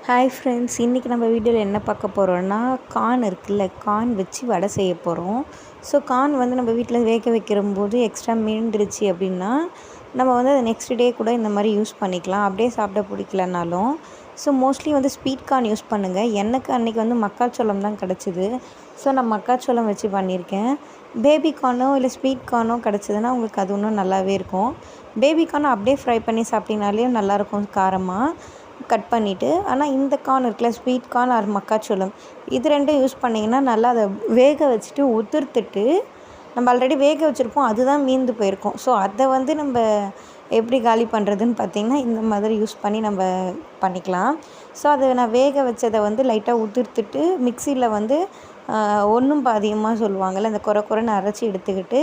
Hi friends, இன்றைக்கி நம்ம வீடியோவில் என்ன பார்க்க போகிறோன்னா, கார்ன் இருக்குல்ல, கார்ன் வச்சு வடை செய்ய போகிறோம். ஸோ கார்ன் வந்து நம்ம வீட்டில் வேக வைக்கிறம்போது எக்ஸ்ட்ரா மீண்டுருச்சு அப்படின்னா நம்ம வந்து அதை நெக்ஸ்ட் டே கூட இந்த மாதிரி யூஸ் பண்ணிக்கலாம். அப்படியே சாப்பிட பிடிக்கலனாலும். ஸோ மோஸ்ட்லி வந்து ஸ்வீட் கார்ன் யூஸ் பண்ணுங்கள். எனக்கு அன்றைக்கி வந்து மக்காச்சோளம் தான் கிடச்சிது. ஸோ நான் மக்காச்சோளம் வச்சு பண்ணியிருக்கேன். பேபி கார்னோ இல்லை ஸ்வீட் கார்னோ கிடச்சிதுன்னா உங்களுக்கு அது இன்னும் நல்லாவே இருக்கும். பேபி கார்னை அப்படியே ஃப்ரை பண்ணி சாப்பிட்டிங்கனாலே நல்லாயிருக்கும் காரமாக கட் பண்ணிவிட்டு. ஆனால் இந்த கார்ன் இருக்குல்ல, ஸ்வீட் கார்ன் ஆர் மக்காச்சோளம், இது ரெண்டும் யூஸ் பண்ணிங்கன்னா நல்லா அதை வேக வச்சுட்டு உதிர்த்துட்டு நம்ம ஆல்ரெடி வேக வச்சுருப்போம், அதுதான் மீந்து போயிருக்கும். ஸோ அதை வந்து நம்ம எப்படி காலி பண்ணுறதுன்னு பார்த்திங்கன்னா இந்த மாதிரி யூஸ் பண்ணி நம்ம பண்ணிக்கலாம். ஸோ அதை நான் வேக வச்சதை வந்து லைட்டாக உதிர்த்துட்டு மிக்சியில் வந்து ஒன்றும் பாதியமாக சொல்லுவாங்கள்ல, அந்த குறைன்னு அரைச்சி எடுத்துக்கிட்டு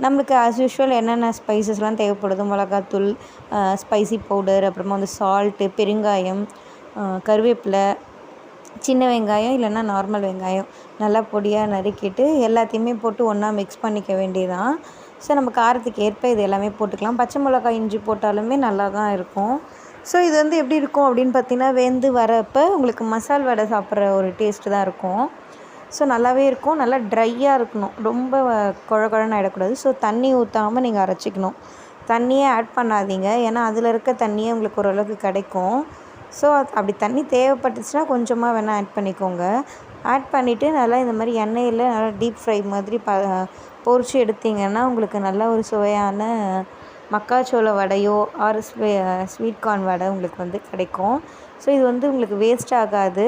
நம்மளுக்கு ஆஸ் யூஷுவல் என்னென்ன ஸ்பைசஸ்லாம் தேவைப்படுதோ, மிளகாத்தூள், ஸ்பைசி பவுடர், அப்புறமா வந்து சால்ட்டு, பெருங்காயம், கருவேப்பிலை, சின்ன வெங்காயம் இல்லைன்னா நார்மல் வெங்காயம் நல்லா பொடியாக நறுக்கிட்டு எல்லாத்தையுமே போட்டு ஒன்றா மிக்ஸ் பண்ணிக்க வேண்டியதான். ஸோ நம்ம காரத்துக்கு ஏற்ப இது எல்லாமே போட்டுக்கலாம். பச்சை மிளகாய், இஞ்சி போட்டாலுமே நல்லா தான் இருக்கும். ஸோ இது வந்து எப்படி இருக்கும் அப்படின்னு பார்த்திங்கன்னா, வெந்து வரப்போ உங்களுக்கு மசால் வடை சாப்பிட்ற ஒரு டேஸ்ட்டு தான் இருக்கும். ஸோ நல்லாவே இருக்கும். நல்லா ட்ரையாக இருக்கணும், ரொம்ப குழன்னு ஆகிடக்கூடாது. ஸோ தண்ணி ஊற்றாமல் நீங்கள் அரைச்சிக்கணும். தண்ணியே ஆட் பண்ணாதீங்க, ஏன்னா அதில் இருக்க தண்ணியே உங்களுக்கு ஓரளவுக்கு கிடைக்கும். ஸோ அப்படி தண்ணி தேவைப்பட்டுச்சுன்னா கொஞ்சமாக வேணால் ஆட் பண்ணிக்கோங்க. ஆட் பண்ணிவிட்டு நல்லா இந்த மாதிரி எண்ணெயில் நல்லா டீப் ஃப்ரை மாதிரி பொரித்து எடுத்திங்கன்னா உங்களுக்கு நல்ல ஒரு சுவையான மக்காச்சோள வடையோ ஆர் ஸ்வீட் கார்ன் வடை உங்களுக்கு வந்து கிடைக்கும். ஸோ இது வந்து உங்களுக்கு வேஸ்ட் ஆகாது.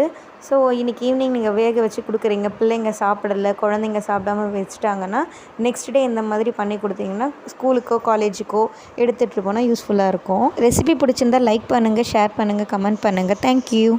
ஸோ இன்றைக்கி ஈவினிங் நீங்கள் வேக வச்சு கொடுக்குறீங்க, பிள்ளைங்க சாப்பிடலை, குழந்தைங்க சாப்பிடாமல் வச்சுட்டாங்கன்னா நெக்ஸ்ட் டே இந்த மாதிரி பண்ணி கொடுத்தீங்கன்னா ஸ்கூலுக்கோ காலேஜுக்கோ எடுத்துகிட்டு போனால் யூஸ்ஃபுல்லாக இருக்கும். ரெசிபி பிடிச்சிருந்தால் லைக் பண்ணுங்கள், ஷேர் பண்ணுங்கள், கமெண்ட் பண்ணுங்கள். தேங்க்யூ.